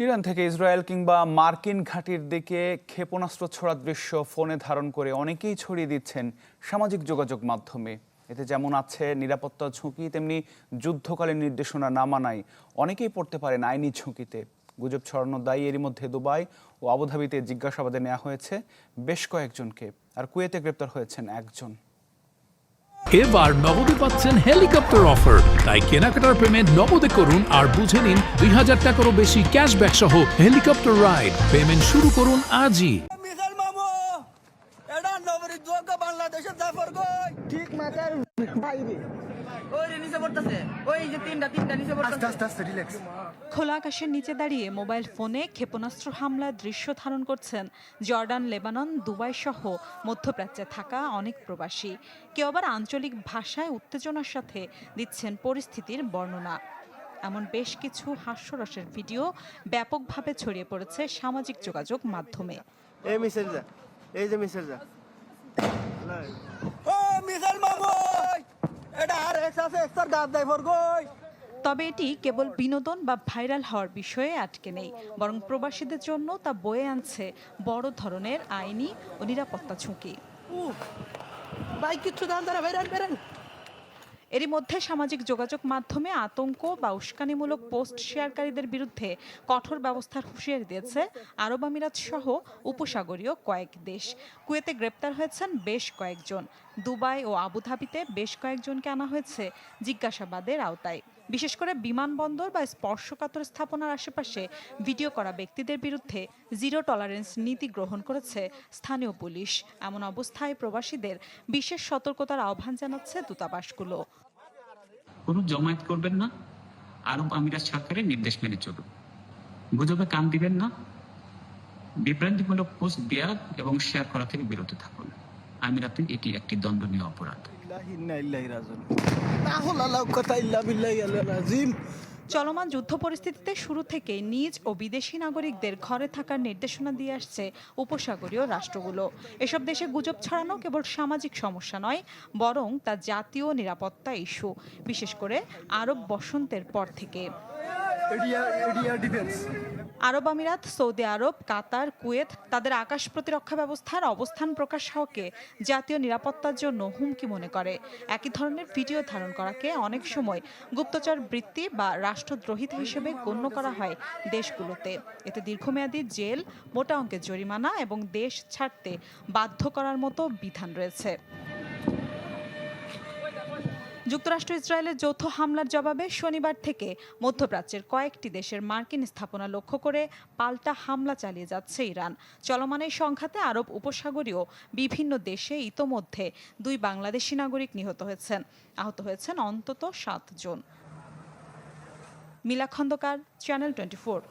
Iran থেকে Israel কিংবা মার্কিন ঘাঁটির দিকে ক্ষেপণাস্ত্র ছোড়ার দৃশ্য ফোনে ধারণ করে অনেকেই ছড়িয়ে দিচ্ছেন সামাজিক যোগাযোগ মাধ্যমে। এতে যেমন আছে নিরাপত্তা ঝুঁকি, তেমনি যুদ্ধকালীন নির্দেশনা না মানায় অনেকেই পড়তে পারেন আইনি ঝুঁকিতে। গুজব ছড়ানোর দায়ী এরই মধ্যে দুবাই ও আবুধাবিতে জিজ্ঞাসাবাদে নেওয়া হয়েছে বেশ কয়েকজনকে, আর কুয়েতে গ্রেপ্তার হয়েছেন একজন। এবার নগদে পাচ্ছেন হেলিকপ্টার অফার, তাই কেনাকাটার পেমেন্ট নগদে করুন আর বুঝে নিন ২০০০ টাকারও বেশি ক্যাশব্যাক সহ হেলিকপ্টার রাইড। পেমেন্ট শুরু করুন আজই। খোলা আকাশের নিচে দাঁড়িয়ে মোবাইল ফোনে ক্ষেপণাস্ত্র হামলার দৃশ্য ধারণ করছেন জর্ডান, লেবানন, দুবাই সহ মধ্যপ্রাচ্যে থাকা অনেক প্রবাসী। কেউ আবার আঞ্চলিক ভাষায় উত্তেজনার সাথে দিচ্ছেন পরিস্থিতির বর্ণনা। এমন বেশ কিছু হাস্যরসের ভিডিও ব্যাপকভাবে ছড়িয়ে পড়েছে সামাজিক যোগাযোগ মাধ্যমে। তবে এটি কেবল বিনোদন বা ভাইরাল হওয়ার বিষয়ে আটকে নেই, বরং প্রবাসীদের জন্য তা বয়ে আনছে বড় ধরনের আইনি ও নিরাপত্তা ঝুঁকি। এরই মধ্যে সামাজিক যোগাযোগ মাধ্যমে আতঙ্ক বা উস্কানিমূলক পোস্ট শেয়ারকারীদের বিরুদ্ধে কঠোর ব্যবস্থার হুঁশিয়ারি দিয়েছে আরব আমিরাত সহ উপসাগরীয় কয়েক দেশ। কুয়েতে গ্রেপ্তার হয়েছেন বেশ কয়েকজন। দুবাই ও আবুধাবিতে বেশ কয়েকজনকে আনা হয়েছে জিজ্ঞাসাবাদের আওতায়। বিশেষ করে বিমানবন্দর বা স্পর্শকাতর স্থাপনার আশেপাশে ভিডিও করা ব্যক্তিদের বিরুদ্ধে জিরো টলারেন্স নীতি গ্রহণ করেছে স্থানীয় পুলিশ। এমন অবস্থায় প্রবাসীদের বিশেষ সতর্কতার আহ্বান জানাচ্ছে দূতাবাসগুলো। কোনো জমায়েত করবেন না, আরব আমিরাত সরকারের নির্দেশ মেনে চলুন, গুজবে কান দিবেন না, বিভ্রান্তিমূলক পোস্ট দেওয়া এবং শেয়ার করা থেকে বিরত থাকুন। আমিরাতে এটি একটি দণ্ডনীয় অপরাধ। চলমান যুদ্ধ পরিস্থিতিতে শুরু থেকে নিজ ও বিদেশি নাগরিকদের ঘরে থাকার নির্দেশনা দিয়ে আসছে উপসাগরীয় রাষ্ট্রগুলো। এসব দেশে গুজব ছড়ানো কেবল সামাজিক সমস্যা নয়, বরং তা জাতীয় নিরাপত্তা ইস্যু, বিশেষ করে আরব বসন্তের পর থেকে। আরব আমিরাত, সৌদি আরব, কাতার, কুয়েত তাদের আকাশ প্রতিরক্ষা ব্যবস্থার অবস্থান প্রকাশ হওয়াকে জাতীয় নিরাপত্তার জন্য হুমকি মনে করে। একই ধরনের ভিডিও ধারণ করাকে অনেক সময় গুপ্তচর বৃত্তি বা রাষ্ট্রদ্রোহিতা হিসেবে গণ্য করা হয় দেশগুলোতে। এতে দীর্ঘমেয়াদী জেল, মোটা অঙ্কের জরিমানা এবং দেশ ছাড়তে বাধ্য করার মতো বিধান রয়েছে। যুক্তরাষ্ট্র ইসরায়েলের যৌথ হামলার জবাবে শনিবার থেকে মধ্যপ্রাচ্যের কয়েকটি দেশের মার্কিন স্থাপনা লক্ষ্য করে পাল্টা হামলা চালিয়ে যাচ্ছে ইরান। চলমান এই সংঘাতে আরব উপসাগরীয় বিভিন্ন দেশে ইতোমধ্যে 2 বাংলাদেশি নাগরিক নিহত হয়েছেন। আহত হয়েছেন অন্তত 7 জন। মিলা খন্দকার, চ্যানেল 24।